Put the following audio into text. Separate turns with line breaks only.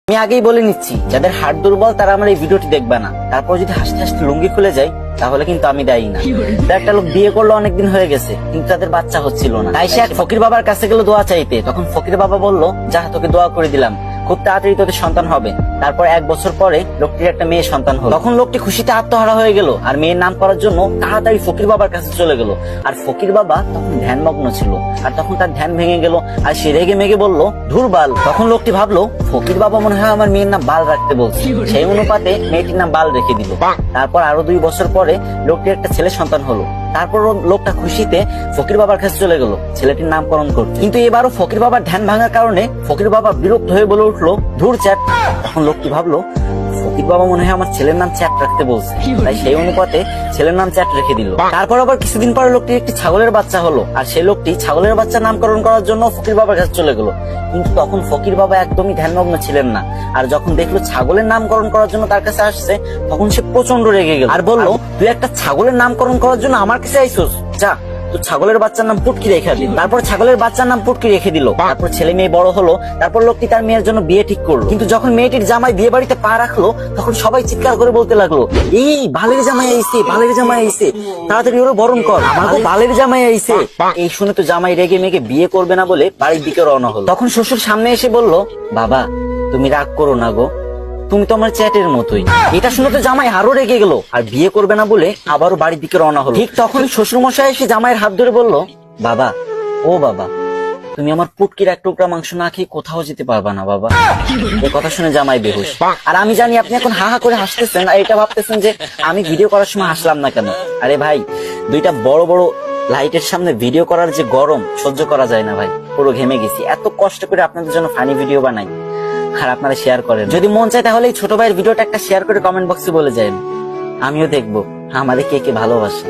আমি আগেই বলে নিচ্ছি, যাদের হাড় দুর্বল তারা আমার এই ভিডিওটি দেখবে না। তারপর যদি হাসতে হাসতে লুঙ্গি খুলে যায় তাহলে কিন্তু আমি দায়ী না। একটা লোক বিয়ে করলো, অনেকদিন হয়ে গেছে, কিন্তু তাদের বাচ্চা হচ্ছিল না। তাই সে এক ফকির বাবার কাছে গেল দোয়া চাইতে। তখন ফকির বাবা বলল, যা তোকে দোয়া করে দিলাম, খুব তাড়াতাড়ি তোদের সন্তান হবে। তারপর 1 বছর পরে লোকটির একটা মেয়ে সন্তান হলো। তখন লোকটি খুশিতে আত্মহারা হয়ে গেল আর মেয়ের নাম করার জন্য তাড়াতাড়ি ফকির বাবার কাছে চলে গেল। আর ফকির বাবা তখন ধ্যানমগ্ন ছিল, আর তখন তার ধ্যান ভেঙে গেল আর সে রেগে মেগে বলল, ধুর বাল। তখন লোকটি ভাবলো, ফকির বাবা মনে হয় আমার মেয়ের নাম বাল রাখতে বলছে। সেই অনুপাতে মেয়েটির নাম বাল রেখে দিল। তারপর আরো 2 বছর পরে লোকটির একটা ছেলে সন্তান হলো। তারপর লোকটা খুশিতে ফকির বাবার কাছে চলে গেল ছেলেটির নামকরণ করতে। কিন্তু এবারও ফকির বাবার ধ্যান ভাঙার কারণে ফকির বাবা বিরক্ত হয়ে বলে উঠলো, ধুর চ্যাট। তখন লোকটি ভাবলো, ফকির বাবা মনে হয় আমার ছেলের নাম চ্যাট রাখতে বলছে, তাই সেই অনুপাতে ছেলের নাম চ্যাট রেখে দিল। তারপর আবার কিছুদিন পরে লোকটির একটি ছাগলের বাচ্চা হলো, আর সেই লোকটি ছাগলের বাচ্চা নামকরণ করার জন্য ফকির বাবার কাছে চলে গেল। কিন্তু তখন ফকির বাবা একদমই ধ্যানমগ্ন ছিলেন না, আর যখন দেখলো ছাগলের নামকরণ করার জন্য তার কাছে আসছে, তখন সে প্রচন্ড রেগে গেল আর বলল, তুই একটা ছাগলের নামকরণ করার জন্য আমার কাছে আইসোস, যা তো ছাগলের বাচ্চার নাম পুটকি রেখে দিল। তারপর ছাগলের বাচ্চার নাম পুটকি রেখে দিল। তারপর ছেলে মেয়ে বড় হলো। তারপর লোকটি তার মেয়ের জন্য বিয়ে ঠিক করলো। কিন্তু যখন মেয়েটির জামাই বিয়ে বাড়িতে পা রাখলো, তখন সবাই চিৎকার করে বলতে লাগলো, এই বালের জামাই আইছে, বালের জামাই আইছে, তাড়াতাড়ি ওরা বরণ কর, আমার বালের জামাই আইছে। এই শুনে তো জামাই রেগে মেগে বিয়ে করবে না বলে বাড়ির দিকে রওনা হলো। তখন শ্বশুর সামনে এসে বলল, বাবা তুমি রাগ করো না গো, তুমি তো আমার চ্যাটের মতোই। এটা শুনে তো জামাই আরো রেগে গেল আর বিয়ে করবে না বলে আবারও বাড়ির দিকে রওনা হলো। ঠিক তখন শ্বশুর মশাই এসে জামাইয়ের হাত ধরে বলল, বাবা, ও বাবা, তুমি আমার পুটকির 1 টুকরা মাংস না খেয়ে কোথাও যেতে পারবা না বাবা। এই কথা শুনে জামাই বেহুশ। আর আমি জানি আপনি এখন হা হা করে হাসতেছেন আর এটা ভাবতেছেন যে আমি ভিডিও করার সময় হাসলাম না কেন। আরে ভাই, 2টা বড় বড় লাইটের সামনে ভিডিও করার যে গরম সহ্য করা যায় না ভাই, পুরো ঘেমে গেছি। এত কষ্ট করে আপনাদের জন্য ফানি ভিডিও বানাই আর আপনারা শেয়ার করেন। যদি মন চায় তাহলে এই ছোট ভাইয়ের ভিডিওটা একটা শেয়ার করে কমেন্ট বক্সে বলে যান, আমিও দেখবো আমাদের কে কে ভালোবাসে।